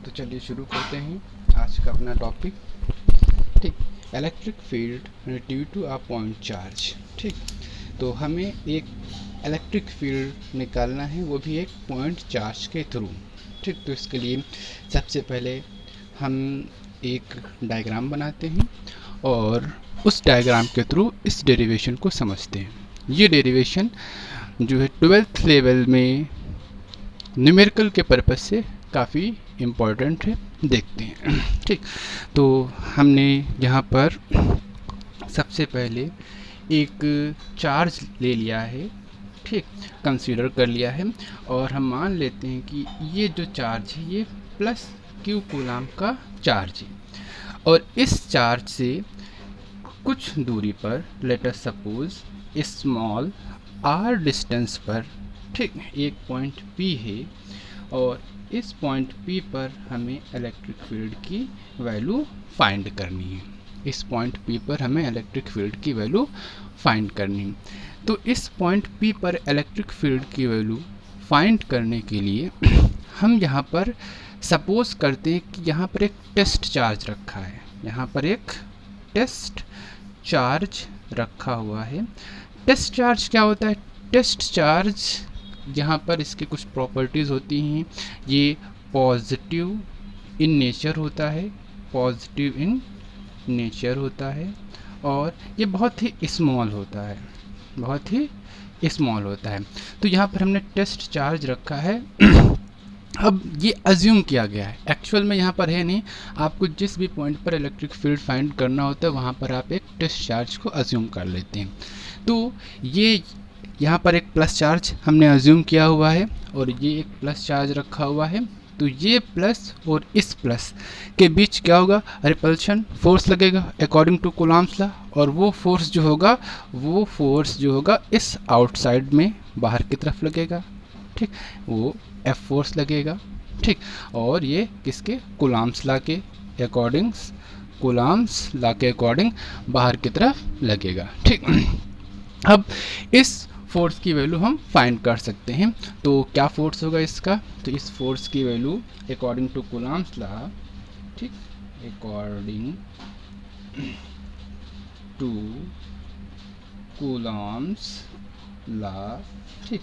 तो चलिए शुरू करते हैं आज का अपना टॉपिक। ठीक, electric field due to a point charge. ठीक, तो हमें एक इलेक्ट्रिक फील्ड निकालना है, वो भी एक पॉइंट चार्ज के थ्रू। ठीक, तो इसके लिए सबसे पहले हम एक डायग्राम बनाते हैं और उस डायग्राम के थ्रू इस डेरिवेशन को समझते हैं। ये डेरिवेशन जो है 12th लेवल में न्यूमेरिकल के पर्पस से काफ़ी इम्पोर्टेंट है, देखते हैं। ठीक, तो हमने यहाँ पर सबसे पहले एक चार्ज ले लिया है, ठीक, कंसीडर कर लिया है, और हम मान लेते हैं कि ये जो चार्ज है ये प्लस क्यू कूलम का चार्ज है, और इस चार्ज से कुछ दूरी पर, let us suppose small R distance पर, ठीक, एक पॉइंट P है, और इस पॉइंट P पर हमें इलेक्ट्रिक फील्ड की वैल्यू फाइंड करनी है। इस पॉइंट P पर हमें इलेक्ट्रिक फील्ड की वैल्यू फाइंड करनी है। तो इस पॉइंट P पर इलेक्ट्रिक फील्ड की वैल्यू फाइंड करने के लिए हम यहाँ पर सपोज करते हैं कि यहाँ पर एक टेस्ट चार्ज रखा है। यहाँ पर एक टेस्ट चार्ज रखा हुआ है। टेस्ट चार्ज क्या होता है? टेस्ट चार्ज, यहाँ पर इसकी कुछ प्रॉपर्टीज़ होती हैं। ये पॉजिटिव इन नेचर होता है, पॉजिटिव इन नेचर होता है, और ये बहुत ही स्मॉल होता है, बहुत ही स्मॉल होता है। तो यहाँ पर हमने टेस्ट चार्ज रखा है। अब ये अज्यूम किया गया है, एक्चुअल में यहाँ पर है नहीं। आपको जिस भी पॉइंट पर इलेक्ट्रिक फील्ड फाइंड करना होता है वहाँ पर आप एक टेस्ट चार्ज को अज्यूम कर लेते हैं। तो ये यहाँ पर एक प्लस चार्ज हमने अज्यूम किया हुआ है, और ये एक प्लस चार्ज रखा हुआ है। तो ये प्लस और इस प्लस के बीच क्या होगा? रिपल्शन फोर्स लगेगा अकॉर्डिंग टू कूलम्स लॉ, और वो फोर्स जो होगा इस आउटसाइड में बाहर की तरफ लगेगा। ठीक, वो एफ फोर्स लगेगा। ठीक, और ये किसके? कूलम्स लॉ के अकॉर्डिंग, कूलम्स लॉ के अकॉर्डिंग बाहर की तरफ लगेगा। ठीक, अब इस फोर्स की वैल्यू हम फाइंड कर सकते हैं। तो क्या फोर्स होगा इसका? तो इस फोर्स की value according to coulomb's law, ठीक, अकॉर्डिंग टू कूलम्स लॉ, ठीक,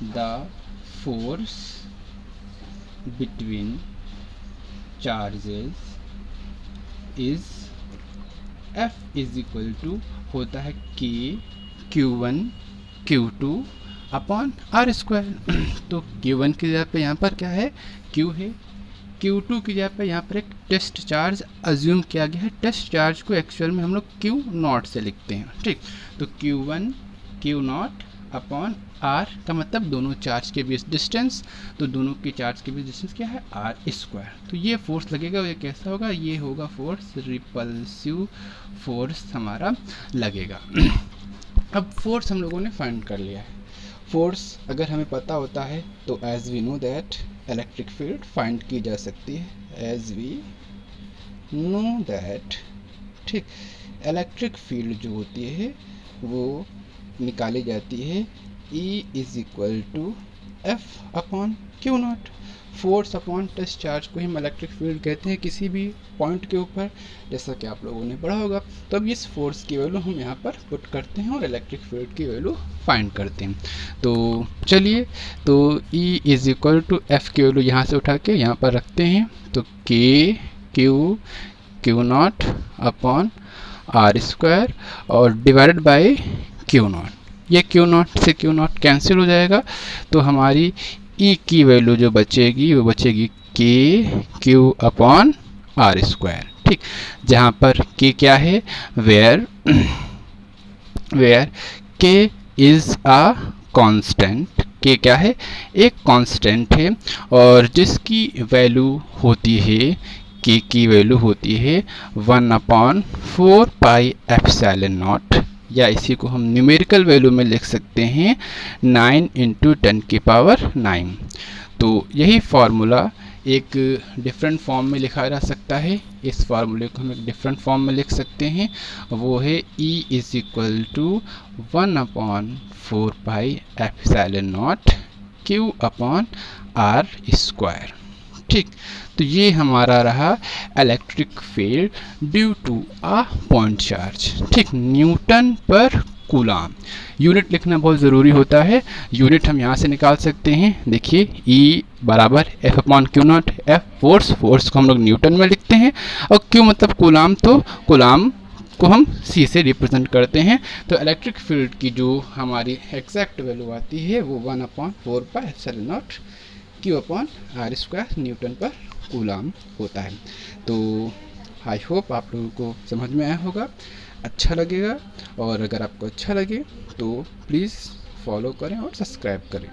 the force between charges is F is equal to होता है K Q1 Q2 upon R square. तो Q1 की जगह पे यहाँ पर क्या है? Q है। Q2 की जगह पे यहाँ पर एक टेस्ट चार्ज अज्यूम किया गया है। टेस्ट चार्ज को एक्चुअल में हम लोग Q नॉट से लिखते हैं। ठीक, तो Q1 Q not upon R का मतलब दोनों चार्ज के बीच डिस्टेंस, तो दोनों के चार्ज के बीच डिस्टेंस क्या है? R square. तो ये फोर्स लगेगा, ये कैसा होगा? ये होगा फोर्स, रिपल्सिव फोर्स हमारा लगेगा। अब फोर्स हम लोगों ने फाइंड कर लिया है। फोर्स अगर हमें पता होता है तो as we know that electric field find की जा सकती है, एज वी नो दैट। ठीक, इलेक्ट्रिक फील्ड जो होती है वो निकाली जाती है E is equal to F upon Q naught. Force upon test charge को हम इलेक्ट्रिक फील्ड कहते हैं किसी भी पॉइंट के ऊपर, जैसा कि आप लोगों ने पढ़ा होगा। तो अब इस फोर्स की वैल्यू हम यहाँ पर पुट करते हैं और इलेक्ट्रिक फील्ड की वैल्यू फाइंड करते हैं। तो चलिए, तो E is equal to F की वैल्यू यहाँ से उठा के यहाँ पर रखते हैं। तो Q naught upon R square और डिवाइडेड बाई क्यू नॉट। ये क्यू नॉट से क्यू नॉट कैंसिल हो जाएगा, तो हमारी E की वैल्यू जो बचेगी वो बचेगी Q अपॉन R स्क्वायर। ठीक, जहाँ पर K क्या है? Where K is a constant. K क्या है? एक कांस्टेंट है, और जिसकी वैल्यू होती है, K की वैल्यू होती है 1/4 पाई एप्सिलॉन नॉट, या इसी को हम न्यूमेरिकल वैल्यू में लिख सकते हैं 9 × 10⁹। तो यही फार्मूला एक डिफरेंट फॉर्म में लिखा जा सकता है। इस फार्मूले को हम एक डिफरेंट फॉर्म में लिख सकते हैं, वो है E is equal to 1/4 pi epsilon naught Q upon R square. ठीक, तो ये हमारा रहा electric field due to a point charge. ठीक, न्यूटन पर कूलाम। यूनिट लिखना बहुत ज़रूरी होता है। यूनिट हम यहाँ से निकाल सकते हैं। देखिए E बराबर F upon Q not. F force, force को हम लोग न्यूटन में लिखते हैं, और क्यू मतलब कूलाम, तो कूलाम को हम C से रिप्रेजेंट करते हैं। तो इलेक्ट्रिक फील्ड की जो हमारी एग्जैक्ट वैल्यू आती है वो 1/4πε0 Q अपॉन r² न्यूटन पर कूलाम होता है। तो आई होप आप लोगों को समझ में आया होगा, अच्छा लगेगा, और अगर आपको अच्छा लगे तो प्लीज़ फॉलो करें और सब्सक्राइब करें।